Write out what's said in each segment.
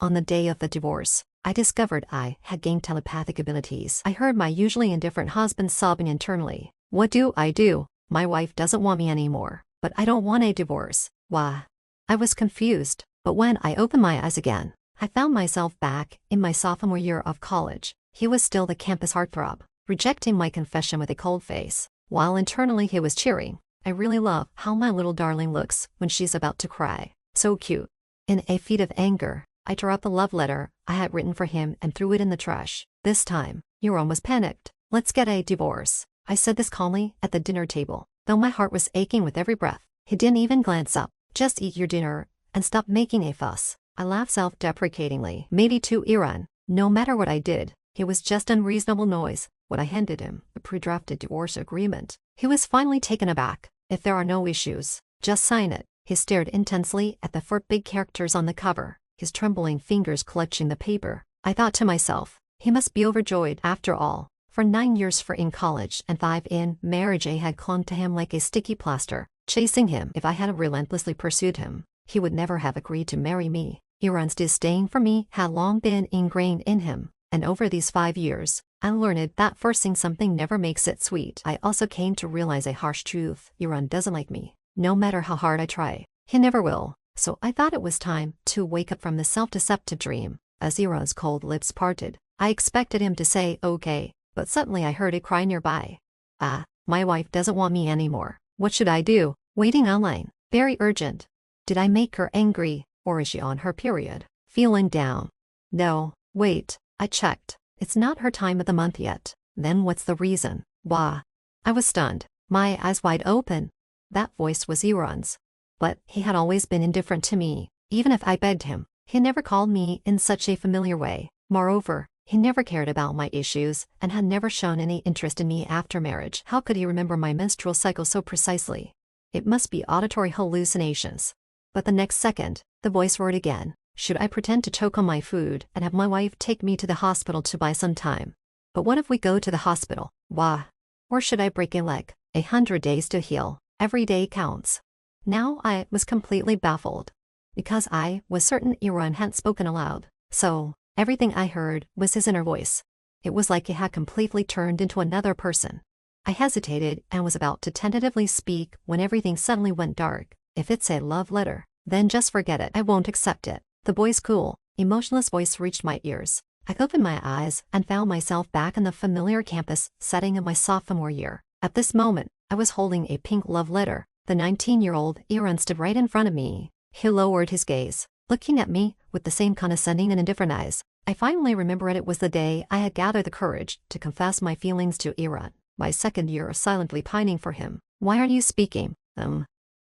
On the day of the divorce, I discovered I had gained telepathic abilities. I heard my usually indifferent husband sobbing internally. What do I do? My wife doesn't want me anymore, but I don't want a divorce. Why? I was confused, but when I opened my eyes again, I found myself back in my sophomore year of college. He was still the campus heartthrob, rejecting my confession with a cold face, while internally he was cheering. I really love how my little darling looks when she's about to cry. So cute. In a fit of anger, I tore up the love letter I had written for him and threw it in the trash. This time, Euron was panicked. Let's get a divorce. I said this calmly at the dinner table, though my heart was aching with every breath. He didn't even glance up. Just eat your dinner and stop making a fuss. I laughed self-deprecatingly. Maybe to Euron. No matter what I did, it was just unreasonable noise. What I handed him, the pre-drafted divorce agreement. He was finally taken aback. If there are no issues, just sign it. He stared intensely at the 4 big characters on the cover, his trembling fingers clutching the paper. I thought to myself, he must be overjoyed. After all, for 9 years in college and 5 in marriage, I had clung to him like a sticky plaster, chasing him. If I hadn't relentlessly pursued him, he would never have agreed to marry me. Euron's disdain for me had long been ingrained in him, and over these 5 years, I learned that forcing something never makes it sweet. I also came to realize a harsh truth. Euron doesn't like me. No matter how hard I try, he never will. So I thought it was time to wake up from the self-deceptive dream. As Euron's cold lips parted, I expected him to say okay, but suddenly I heard a cry nearby. Ah, my wife doesn't want me anymore. What should I do? Waiting online. Very urgent. Did I make her angry, or is she on her period? Feeling down? No, wait, I checked. It's not her time of the month yet. Then what's the reason? Why? I was stunned, my eyes wide open. That voice was Euron's. But he had always been indifferent to me. Even if I begged him, he never called me in such a familiar way. Moreover, he never cared about my issues and had never shown any interest in me after marriage. How could he remember my menstrual cycle so precisely? It must be auditory hallucinations. But the next second, the voice roared again. Should I pretend to choke on my food and have my wife take me to the hospital to buy some time? But what if we go to the hospital? Why? Or should I break a leg? 100 days to heal. Every day counts. Now I was completely baffled. Because I was certain Euron hadn't spoken aloud. So, everything I heard was his inner voice. It was like he had completely turned into another person. I hesitated and was about to tentatively speak when everything suddenly went dark. If it's a love letter, then just forget it. I won't accept it. The boy's cool, emotionless voice reached my ears. I opened my eyes and found myself back in the familiar campus setting of my sophomore year. At this moment, I was holding a pink love letter. The 19-year-old Euron stood right in front of me. He lowered his gaze, looking at me with the same condescending and indifferent eyes. I finally remembered it was the day I had gathered the courage to confess my feelings to Euron. My second year of silently pining for him. Why aren't you speaking?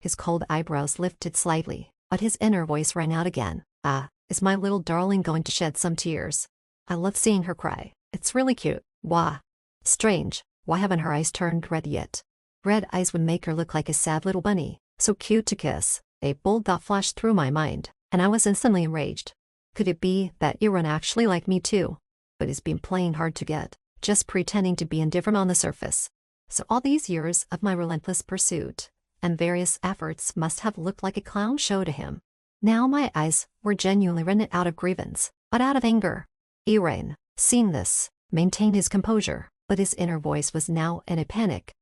His cold eyebrows lifted slightly, but his inner voice rang out again. Ah, is my little darling going to shed some tears? I love seeing her cry. It's really cute. Why? Strange. Why haven't her eyes turned red yet? Red eyes would make her look like a sad little bunny, so cute to kiss. A bold thought flashed through my mind, and I was instantly enraged. Could it be that Euron actually liked me too? But he's been playing hard to get, just pretending to be indifferent on the surface. So all these years of my relentless pursuit and various efforts must have looked like a clown show to him. Now my eyes were genuinely red, out of grievance, but out of anger. Euron, seeing this, maintained his composure, but his inner voice was now in a panic.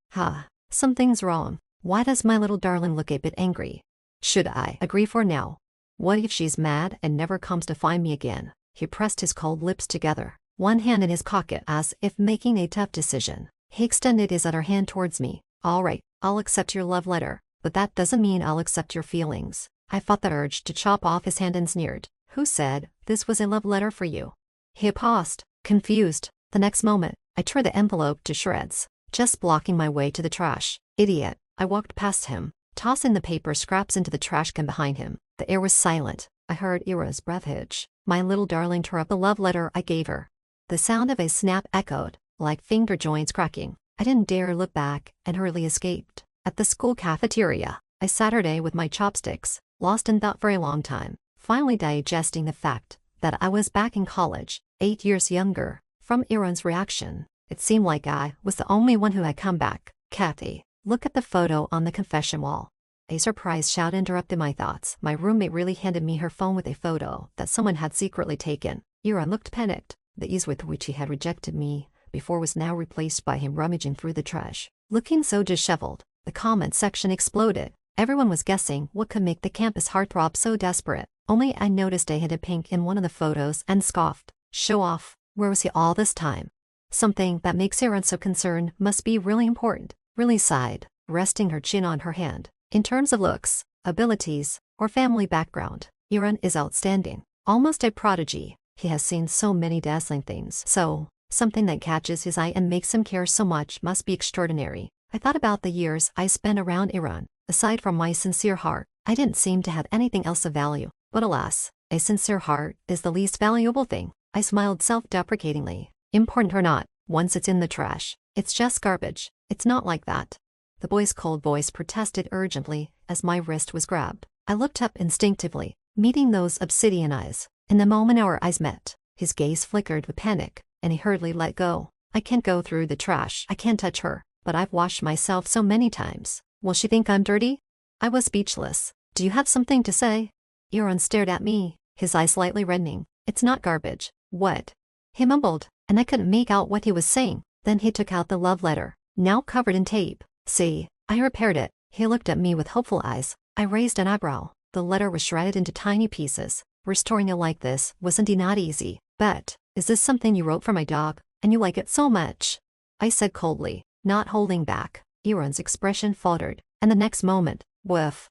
Something's wrong. Why does my little darling look a bit angry? Should I agree for now? What if she's mad and never comes to find me again? He pressed his cold lips together, one hand in his pocket as if making a tough decision. He extended his other hand towards me. All right, I'll accept your love letter, but that doesn't mean I'll accept your feelings. I fought the urge to chop off his hand and sneered. Who said this was a love letter for you? He paused, confused. The next moment, I tore the envelope to shreds, just blocking my way to the trash. Idiot. I walked past him, tossing the paper scraps into the trash can behind him. The air was silent. I heard Euron's breath hitch. My little darling tore up the love letter I gave her. The sound of a snap echoed, like finger joints cracking. I didn't dare look back and hurriedly escaped. At the school cafeteria, I sat all day with my chopsticks, lost in thought for a long time, finally digesting the fact that I was back in college, 8 years younger. From Euron's reaction, it seemed like I was the only one who had come back. Kathy, look at the photo on the confession wall. A surprise shout interrupted my thoughts. My roommate really handed me her phone with a photo that someone had secretly taken. Ira looked panicked. The ease with which he had rejected me before was now replaced by him rummaging through the trash. Looking so disheveled, the comment section exploded. Everyone was guessing what could make the campus heartthrob so desperate. Only I noticed a hint of pink in one of the photos and scoffed. Show off. Where was he all this time? Something that makes Erin so concerned must be really important. Really sighed, resting her chin on her hand. In terms of looks, abilities, or family background, Erin is outstanding. Almost a prodigy. He has seen so many dazzling things. So, something that catches his eye and makes him care so much must be extraordinary. I thought about the years I spent around Erin. Aside from my sincere heart, I didn't seem to have anything else of value. But alas, a sincere heart is the least valuable thing. I smiled self-deprecatingly. Important or not, once it's in the trash, it's just garbage. It's not like that. The boy's cold voice protested urgently as my wrist was grabbed. I looked up instinctively, meeting those obsidian eyes. In the moment our eyes met, his gaze flickered with panic, and he hurriedly let go. I can't go through the trash. I can't touch her, but I've washed myself so many times. Will she think I'm dirty? I was speechless. Do you have something to say? Erin stared at me, his eyes slightly reddening. It's not garbage. What? He mumbled, and I couldn't make out what he was saying. Then he took out the love letter, now covered in tape. See, I repaired it. He looked at me with hopeful eyes. I raised an eyebrow. The letter was shredded into tiny pieces. Restoring it like this was indeed not easy. But, is this something you wrote for my dog, and you like it so much? I said coldly, not holding back. Erin's expression faltered, and the next moment, woof.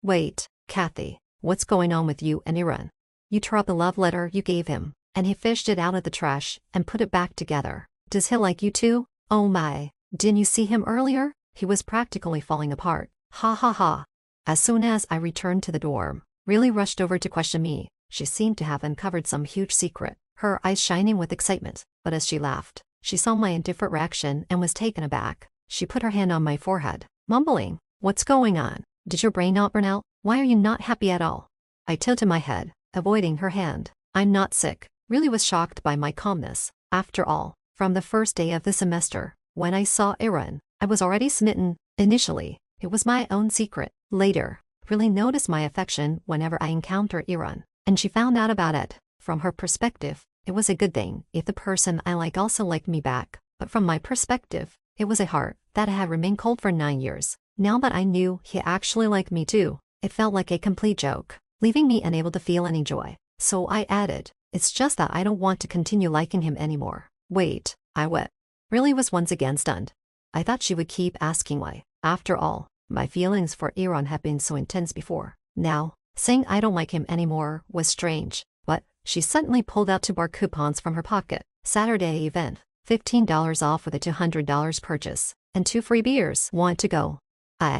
Wait, Kathy, what's going on with you and Erin? You tore up the love letter you gave him, and he fished it out of the trash and put it back together. Does he like you too? Oh my, didn't you see him earlier? He was practically falling apart. Ha ha ha. As soon as I returned to the dorm, really rushed over to question me. She seemed to have uncovered some huge secret, her eyes shining with excitement, but as she laughed, she saw my indifferent reaction and was taken aback. She put her hand on my forehead, mumbling, "What's going on? Did your brain not burn out? Why are you not happy at all?" I tilted my head, avoiding her hand. I'm not sick. Really was shocked by my calmness. After all, from the first day of the semester, when I saw Erin, I was already smitten. Initially, it was my own secret. Later, really noticed my affection whenever I encounter Erin, and she found out about it. From her perspective, it was a good thing if the person I like also liked me back. But from my perspective, it was a heart that had remained cold for 9 years. Now that I knew he actually liked me too, it felt like a complete joke, leaving me unable to feel any joy. So I added, it's just that I don't want to continue liking him anymore. Wait, what? Really was once again stunned. I thought she would keep asking why. After all, my feelings for Erin had been so intense before. Now, saying I don't like him anymore was strange. But she suddenly pulled out 2 bar coupons from her pocket. Saturday event, $15 off with a $200 purchase, and 2 free beers. Want to go?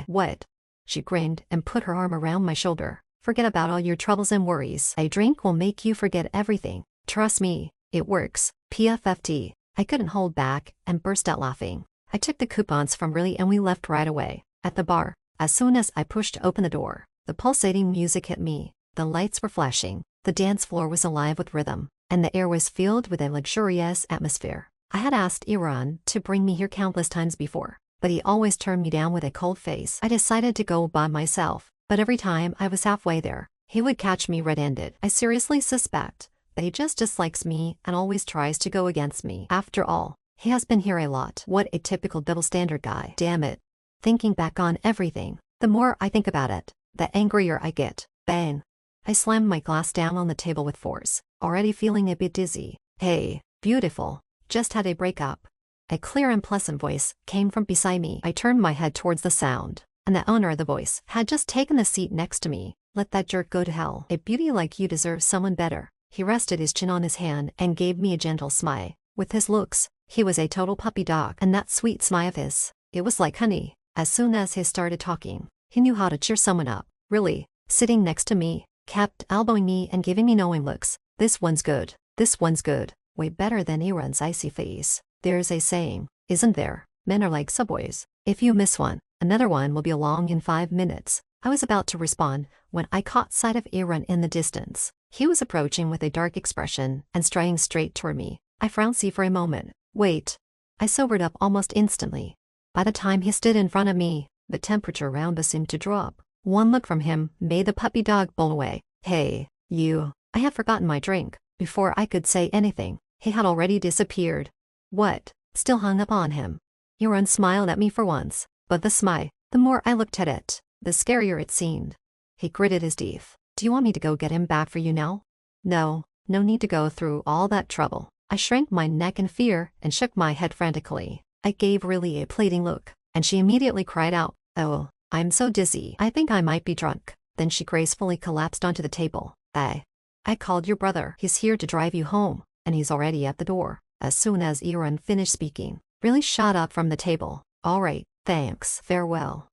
What? She grinned and put her arm around my shoulder. Forget about all your troubles and worries. A drink will make you forget everything. Trust me, it works. PFFT. I couldn't hold back and burst out laughing. I took the coupons from Riley and we left right away. At the bar, as soon as I pushed open the door, the pulsating music hit me. The lights were flashing, the dance floor was alive with rhythm, and the air was filled with a luxurious atmosphere. I had asked Erin to bring me here countless times before, but he always turned me down with a cold face. I decided to go by myself, but every time I was halfway there, he would catch me red-handed. I seriously suspect that he just dislikes me and always tries to go against me. After all, he has been here a lot. What a typical double-standard guy. Damn it. Thinking back on everything, the more I think about it, the angrier I get. Bang. I slammed my glass down on the table with force, already feeling a bit dizzy. Hey, beautiful. Just had a breakup. A clear and pleasant voice came from beside me. I turned my head towards the sound, and the owner of the voice had just taken the seat next to me. Let that jerk go to hell. A beauty like you deserves someone better. He rested his chin on his hand and gave me a gentle smile. With his looks, he was a total puppy dog, and that sweet smile of his, it was like honey. As soon as he started talking, he knew how to cheer someone up. Really, sitting next to me, kept elbowing me and giving me knowing looks. This one's good. This one's good. Way better than Erin's icy face. There's a saying, isn't there? Men are like subways. If you miss one, another one will be along in 5 minutes. I was about to respond when I caught sight of Erin in the distance. He was approaching with a dark expression and striding straight toward me. I frowned for a moment. Wait. I sobered up almost instantly. By the time he stood in front of me, The temperature around us seemed to drop. One look from him made the puppy dog bolt away. "Hey, you." I had forgotten my drink. Before I could say anything, he had already disappeared. What? Still hung up on him. Aaron smiled at me for once, but the more I looked at it, the scarier it seemed. He gritted his teeth. "Do you want me to go get him back for you now?" No need to go through all that trouble. I shrank my neck in fear and shook my head frantically. I gave Riley a pleading look, and she immediately cried out, "Oh, I'm so dizzy. I think I might be drunk." Then she gracefully collapsed onto the table. I called your brother. He's here to drive you home, and he's already at the door." As soon as Aaron finished speaking, Riley shot up from the table. "All right, thanks. Farewell."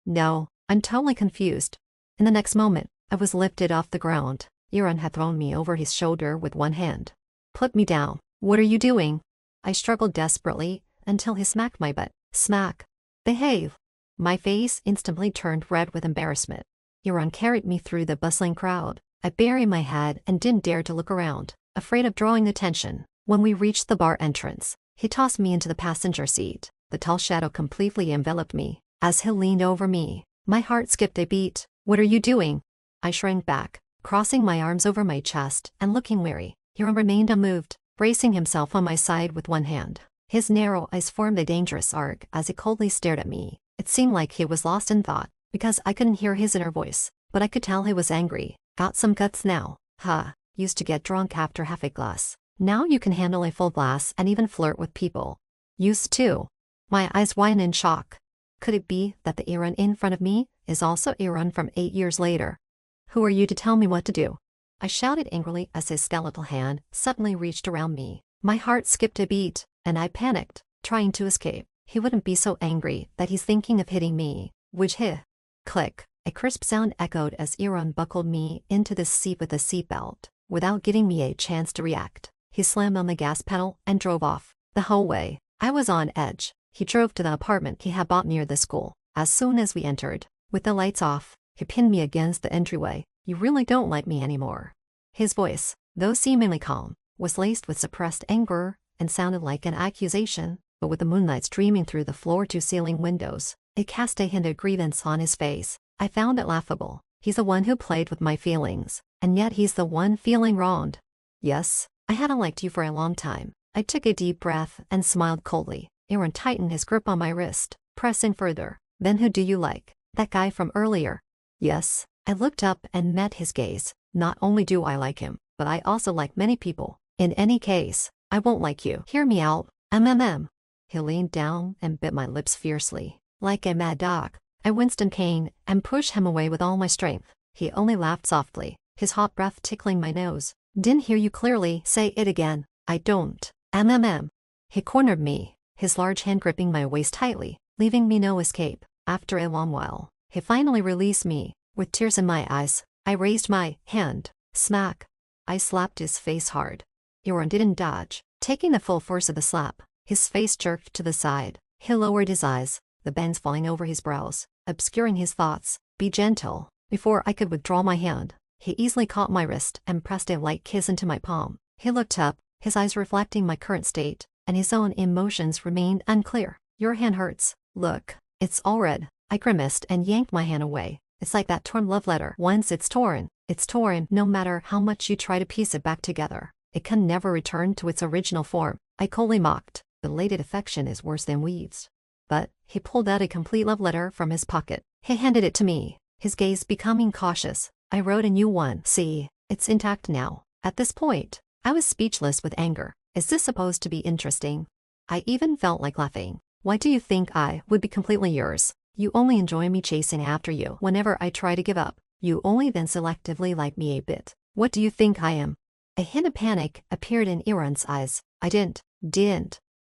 No, I'm totally confused. In the next moment, I was lifted off the ground. Aaron had thrown me over his shoulder with one hand. "Put me down. What are you doing?" I struggled desperately until he smacked my butt. Smack. "Behave." My face instantly turned red with embarrassment. Aaron carried me through the bustling crowd. I buried my head and didn't dare to look around, afraid of drawing attention. When we reached the bar entrance, he tossed me into the passenger seat. The tall shadow completely enveloped me. As he leaned over me, my heart skipped a beat. "What are you doing?" I shrank back, crossing my arms over my chest and looking weary. Aaron remained unmoved, bracing himself on my side with one hand. His narrow eyes formed a dangerous arc as he coldly stared at me. It seemed like he was lost in thought, because I couldn't hear his inner voice, but I could tell he was angry. "Got some guts now, huh? Used to get drunk after half a glass. Now you can handle a full glass and even flirt with people." "Used to." My eyes widened in shock. Could it be that the Aaron in front of me is also Aaron from 8 years later? "Who are you to tell me what to do?" I shouted angrily as his skeletal hand suddenly reached around me. My heart skipped a beat, and I panicked, trying to escape. He wouldn't be so angry that he's thinking of hitting me, would he? Click. A crisp sound echoed as Aaron buckled me into the seat with a seatbelt. Without giving me a chance to react, he slammed on the gas pedal and drove off. The whole way, I was on edge. He drove to the apartment he had bought near the school. As soon as we entered, with the lights off, he pinned me against the entryway. "You really don't like me anymore." His voice, though seemingly calm, was laced with suppressed anger and sounded like an accusation, but with the moonlight streaming through the floor-to-ceiling windows, it cast a hint of grievance on his face. I found it laughable. He's the one who played with my feelings, and yet he's the one feeling wronged. "Yes, I hadn't liked you for a long time." I took a deep breath and smiled coldly. Aaron tightened his grip on my wrist, pressing further. "Then who do you like? That guy from earlier?" "Yes." I looked up and met his gaze. "Not only do I like him, but I also like many people. In any case, I won't like you. Hear me out. He leaned down and bit my lips fiercely, like a mad dog. I winced in pain and pushed him away with all my strength. He only laughed softly, his hot breath tickling my nose. "Didn't hear you clearly. Say it again." "I don't." He cornered me, his large hand gripping my waist tightly, leaving me no escape. After a long while, he finally released me. With tears in my eyes, I raised my hand. Smack. I slapped his face hard. Aaron didn't dodge, taking the full force of the slap. His face jerked to the side. He lowered his eyes, the bands falling over his brows, obscuring his thoughts. "Be gentle." Before I could withdraw my hand, he easily caught my wrist and pressed a light kiss into my palm. He looked up, his eyes reflecting my current state, and his own emotions remained unclear. "Your hand hurts. Look, it's all red." I grimaced and yanked my hand away. "It's like that torn love letter. Once it's torn no matter how much you try to piece it back together. It can never return to its original form." I coldly mocked. "Belated affection is worse than weeds." But he pulled out a complete love letter from his pocket. He handed it to me, his gaze becoming cautious. "I wrote a new one. See, it's intact now." At this point, I was speechless with anger. Is this supposed to be interesting? I even felt like laughing. "Why do you think I would be completely yours? You only enjoy me chasing after you whenever I try to give up. You only then selectively like me a bit. What do you think I am?" A hint of panic appeared in Aaron's eyes. "I didn't.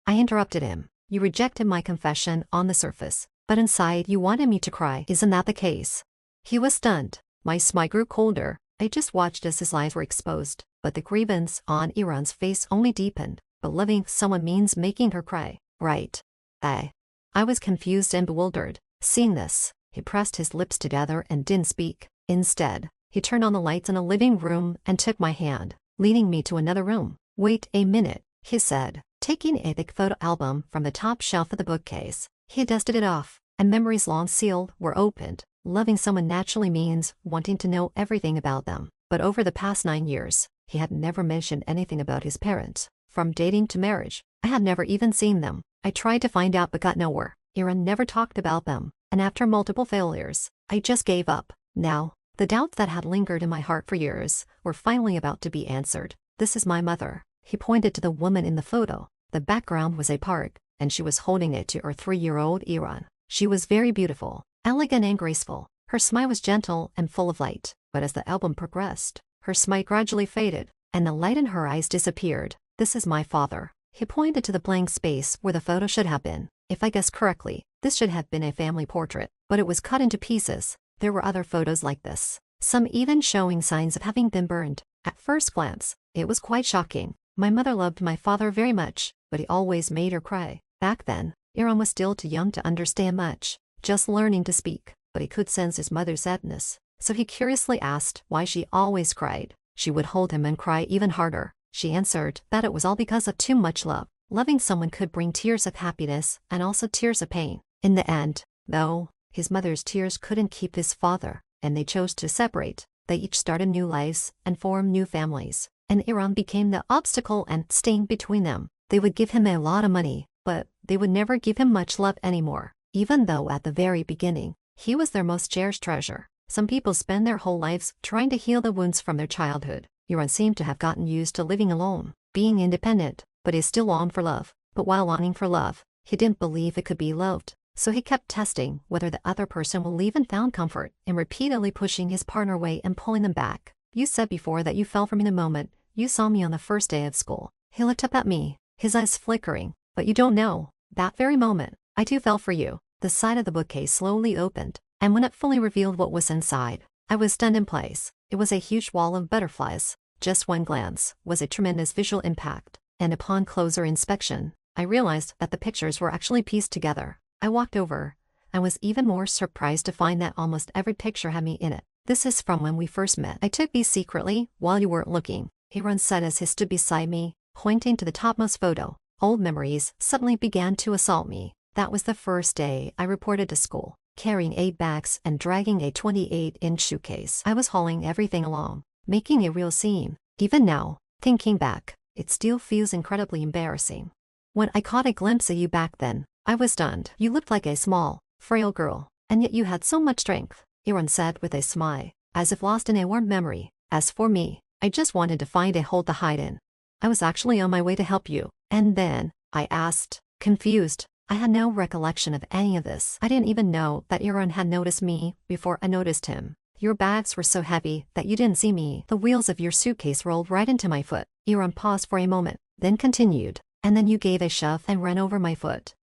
I interrupted him. "You rejected my confession on the surface, but inside you wanted me to cry. Isn't that the case?" He was stunned. My smile grew colder. I just watched as his lies were exposed, but the grievance on Aaron's face only deepened. But loving someone means making her cry, right? I was confused and bewildered. Seeing this, he pressed his lips together and didn't speak. Instead, he turned on the lights in a living room and took my hand, leading me to another room. "Wait a minute," he said, taking a thick photo album from the top shelf of the bookcase. He dusted it off, and memories long sealed were opened. Loving someone naturally means wanting to know everything about them. But over the past 9 years, he had never mentioned anything about his parents. From dating to marriage, I had never even seen them. I tried to find out but got nowhere. Iran never talked about them, and after multiple failures, I just gave up. Now, the doubts that had lingered in my heart for years were finally about to be answered. This is my mother. He pointed to the woman in the photo. The background was a park, and she was holding it to her 3-year-old Iran. She was very beautiful, elegant and graceful. Her smile was gentle and full of light, but as the album progressed, her smile gradually faded, and the light in her eyes disappeared. This is my father. He pointed to the blank space where the photo should have been. If I guess correctly, this should have been a family portrait, but it was cut into pieces. There were other photos like this, some even showing signs of having been burned. At first glance, it was quite shocking. My mother loved my father very much, but he always made her cry. Back then, Iran was still too young to understand much, just learning to speak, but he could sense his mother's sadness. So he curiously asked why she always cried. She would hold him and cry even harder. She answered that it was all because of too much love. Loving someone could bring tears of happiness and also tears of pain. In the end, though, his mother's tears couldn't keep his father, and they chose to separate. They each started new lives and formed new families, and Iran became the obstacle and stain between them. They would give him a lot of money, but they would never give him much love anymore, even though at the very beginning, he was their most cherished treasure. Some people spend their whole lives trying to heal the wounds from their childhood. Iran seemed to have gotten used to living alone, being independent, but he still longed for love. But while longing for love, he didn't believe it could be loved. So he kept testing whether the other person will leave and found comfort in repeatedly pushing his partner away and pulling them back. You said before that you fell for me the moment you saw me on the first day of school. He looked up at me, his eyes flickering. But you don't know. That very moment, I too fell for you. The side of the bookcase slowly opened, and when it fully revealed what was inside, I was stunned in place. It was a huge wall of butterflies. Just one glance was a tremendous visual impact, and upon closer inspection, I realized that the pictures were actually pieced together. I walked over, and was even more surprised to find that almost every picture had me in it. This is from when we first met. I took these secretly while you weren't looking, Hiran said as he stood beside me, pointing to the topmost photo. Old memories suddenly began to assault me. That was the first day I reported to school, carrying 8 bags and dragging a 28-inch suitcase. I was hauling everything along, making a real scene. Even now, thinking back, it still feels incredibly embarrassing. When I caught a glimpse of you back then, I was stunned. You looked like a small, frail girl, and yet you had so much strength, Iran said with a smile, as if lost in a warm memory. As for me, I just wanted to find a hole to hide in. I was actually on my way to help you. And then, I asked, confused. I had no recollection of any of this. I didn't even know that Iran had noticed me before I noticed him. Your bags were so heavy that you didn't see me. The wheels of your suitcase rolled right into my foot. Iran paused for a moment, then continued. And then you gave a shove and ran over my foot.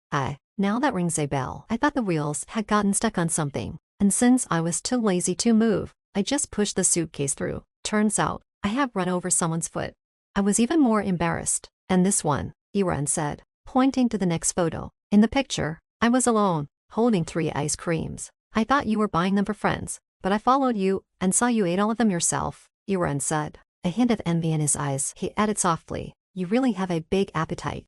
Now that rings a bell. I thought the wheels had gotten stuck on something, and since I was too lazy to move, I just pushed the suitcase through. Turns out, I have run over someone's foot. I was even more embarrassed. And this one, Iran said, pointing to the next photo. In the picture, I was alone, holding 3 ice creams. I thought you were buying them for friends, but I followed you and saw you ate all of them yourself, Iran said. A hint of envy in his eyes, he added softly, you really have a big appetite.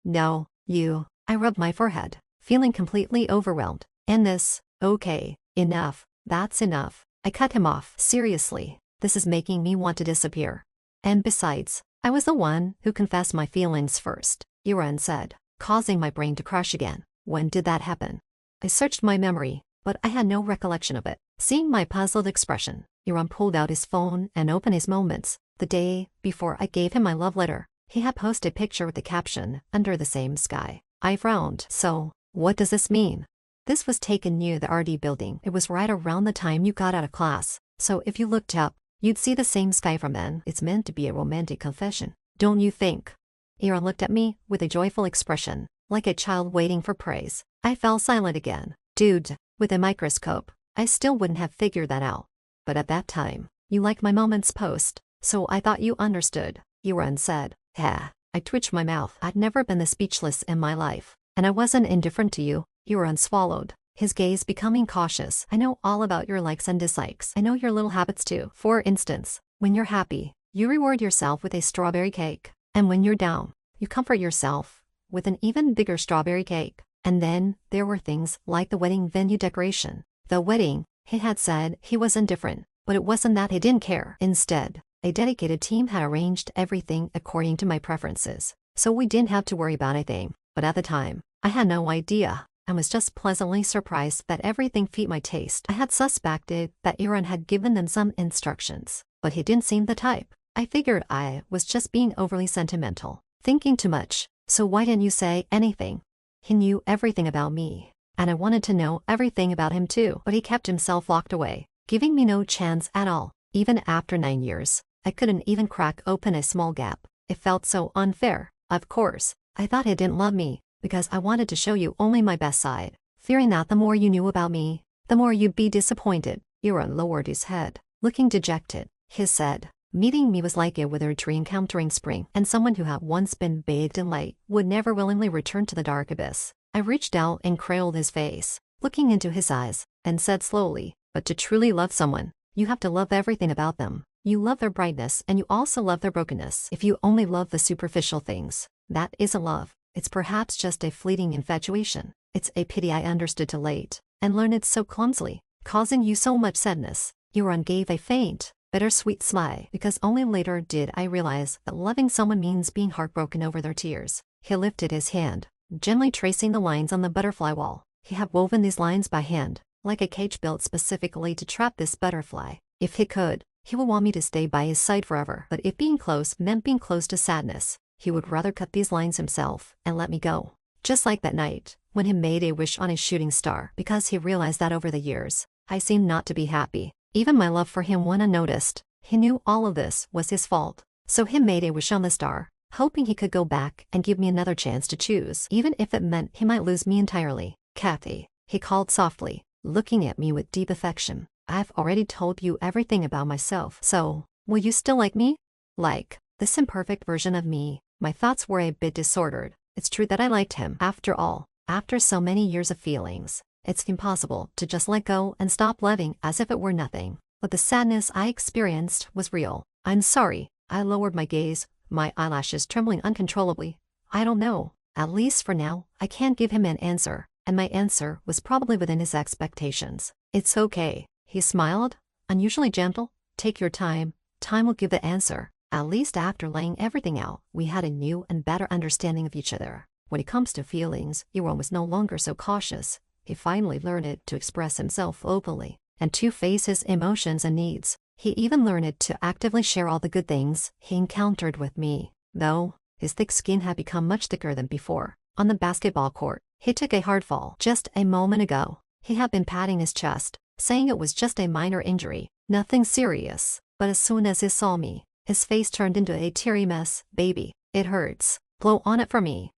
No, you. I rubbed my forehead, feeling completely overwhelmed. And this, okay, enough, that's enough. I cut him off. Seriously, this is making me want to disappear. And besides, I was the one who confessed my feelings first, Iran said, causing my brain to crash again. When did that happen? I searched my memory, but I had no recollection of it. Seeing my puzzled expression, Iran pulled out his phone and opened his moments. The day before I gave him my love letter, he had posted a picture with the caption, "Under the same sky." I frowned. So, what does this mean? This was taken near the RD building. It was right around the time you got out of class. So if you looked up, you'd see the same sky from then. It's meant to be a romantic confession, don't you think? Iran looked at me with a joyful expression, like a child waiting for praise. I fell silent again. Dude, with a microscope, I still wouldn't have figured that out. But at that time, you liked my Moments post, so I thought you understood, Iran said. I twitched my mouth. I'd never been this speechless in my life. And I wasn't indifferent to you, Iran swallowed, his gaze becoming cautious. I know all about your likes and dislikes. I know your little habits too. For instance, when you're happy, you reward yourself with a strawberry cake. And when you're down, you comfort yourself with an even bigger strawberry cake. And then, there were things like the wedding venue decoration. The wedding, he had said he was indifferent, but it wasn't that he didn't care. Instead, a dedicated team had arranged everything according to my preferences, so we didn't have to worry about anything. But at the time, I had no idea, and was just pleasantly surprised that everything fit my taste. I had suspected that Aaron had given them some instructions, but he didn't seem the type. I figured I was just being overly sentimental, thinking too much. So why didn't you say anything? He knew everything about me, and I wanted to know everything about him too, but he kept himself locked away, giving me no chance at all. Even after 9 years, I couldn't even crack open a small gap. It felt so unfair. Of course, I thought he didn't love me, because I wanted to show you only my best side, fearing that the more you knew about me, the more you'd be disappointed. Aaron lowered his head, looking dejected. He said, meeting me was like a withered tree encountering spring, and someone who had once been bathed in light would never willingly return to the dark abyss. I reached out and cradled his face, looking into his eyes, and said slowly, but to truly love someone, you have to love everything about them. You love their brightness and you also love their brokenness. If you only love the superficial things, that isn't love. It's perhaps just a fleeting infatuation. It's a pity I understood too late, and learned it so clumsily, causing you so much sadness. Aaron gave a faint, bittersweet sigh, because only later did I realize that loving someone means being heartbroken over their tears. He lifted his hand, gently tracing the lines on the butterfly wall. He had woven these lines by hand, like a cage built specifically to trap this butterfly. If he could, he would want me to stay by his side forever. But if being close meant being close to sadness, he would rather cut these lines himself and let me go. Just like that night, when he made a wish on a shooting star, because he realized that over the years, I seemed not to be happy. Even my love for him went unnoticed. He knew all of this was his fault. So he made a wish on the star, hoping he could go back and give me another chance to choose, even if it meant he might lose me entirely. Kathy, he called softly, looking at me with deep affection. I've already told you everything about myself, so, will you still like me? Like this imperfect version of me. My thoughts were a bit disordered. It's true that I liked him. After all, after so many years of feelings, it's impossible to just let go and stop loving as if it were nothing. But the sadness I experienced was real. I'm sorry. I lowered my gaze, my eyelashes trembling uncontrollably. I don't know. At least for now, I can't give him an answer, and my answer was probably within his expectations. It's okay. He smiled, unusually gentle. Take your time. Time will give the answer. At least after laying everything out, we had a new and better understanding of each other. When it comes to feelings, Aaron was no longer so cautious. He finally learned to express himself openly, and to face his emotions and needs. He even learned to actively share all the good things he encountered with me. Though, his thick skin had become much thicker than before. On the basketball court, he took a hard fall. Just a moment ago, he had been patting his chest, saying it was just a minor injury, nothing serious. But as soon as he saw me, his face turned into a teary mess. Baby, it hurts. Blow on it for me.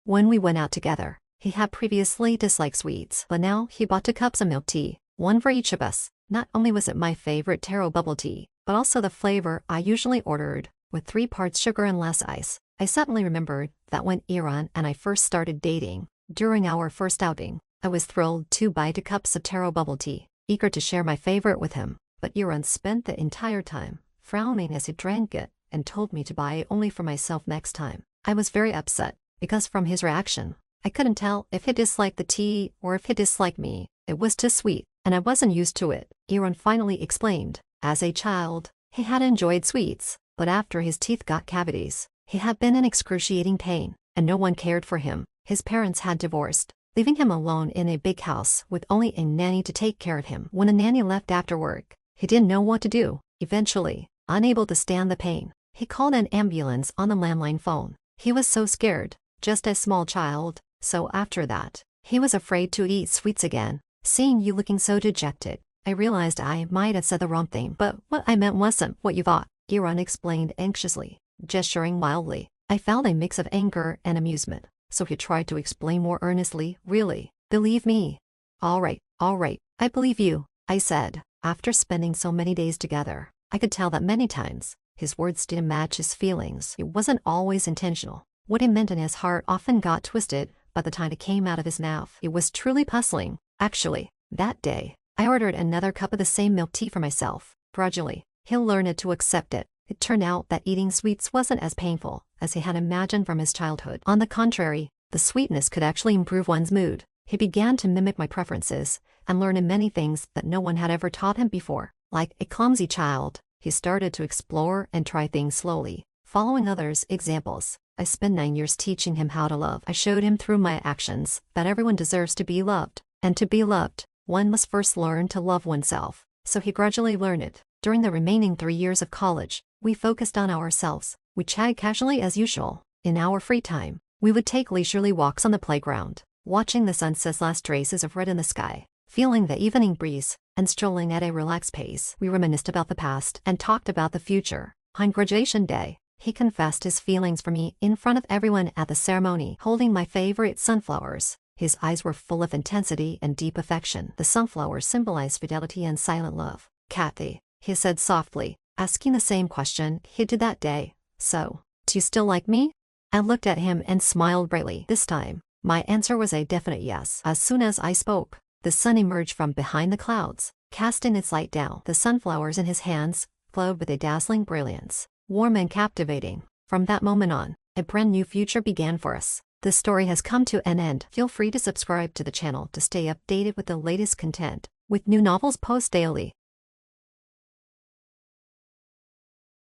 When we went out together, he had previously disliked sweets, but now he bought 2 cups of milk tea, one for each of us. Not only was it my favorite taro bubble tea, but also the flavor I usually ordered, with 3 parts sugar and less ice. I suddenly remembered that when Aaron and I first started dating, during our first outing, I was thrilled to buy 2 cups of taro bubble tea, eager to share my favorite with him. But Aaron spent the entire time frowning as he drank it and told me to buy it only for myself next time. I was very upset, because from his reaction, I couldn't tell if he disliked the tea or if he disliked me. It was too sweet, and I wasn't used to it. Aaron finally explained. As a child, he had enjoyed sweets, but after his teeth got cavities, he had been in excruciating pain, and no one cared for him. His parents had divorced, leaving him alone in a big house with only a nanny to take care of him. When a nanny left after work, he didn't know what to do. Eventually, unable to stand the pain, he called an ambulance on the landline phone. He was so scared, just a small child, so after that, he was afraid to eat sweets again. Seeing you looking so dejected, I realized I might have said the wrong thing, but what I meant wasn't what you thought, Aaron explained anxiously, gesturing wildly. I felt a mix of anger and amusement, so he tried to explain more earnestly. Really, believe me. All right, I believe you, I said. After spending so many days together, I could tell that many times, his words didn't match his feelings. It wasn't always intentional. What he meant in his heart often got twisted by the time it came out of his mouth. It was truly puzzling. Actually, that day, I ordered another cup of the same milk tea for myself. Gradually, he learned to accept it. It turned out that eating sweets wasn't as painful as he had imagined from his childhood. On the contrary, The sweetness could actually improve one's mood. He began to mimic my preferences and learn in many things that no one had ever taught him before. Like a clumsy child, he started to explore and try things slowly, following others' examples. I spent 9 years teaching him how to love. I showed him through my actions that everyone deserves to be loved. And to be loved, one must first learn to love oneself. So he gradually learned it. During the remaining 3 years of college, we focused on ourselves. We chatted casually as usual. In our free time, we would take leisurely walks on the playground, watching the sunset's last traces of red in the sky, feeling the evening breeze, and strolling at a relaxed pace. We reminisced about the past and talked about the future. On graduation day, he confessed his feelings for me in front of everyone at the ceremony, holding my favorite sunflowers. His eyes were full of intensity and deep affection. The sunflowers symbolized fidelity and silent love. "Kathy," he said softly, asking the same question he did that day. "So, do you still like me?" I looked at him and smiled brightly. This time, my answer was a definite yes. As soon as I spoke, the sun emerged from behind the clouds, casting its light down. The sunflowers in his hands glowed with a dazzling brilliance, warm and captivating. From that moment on, a brand new future began for us. This story has come to an end. Feel free to subscribe to the channel to stay updated with the latest content, with new novels posted daily.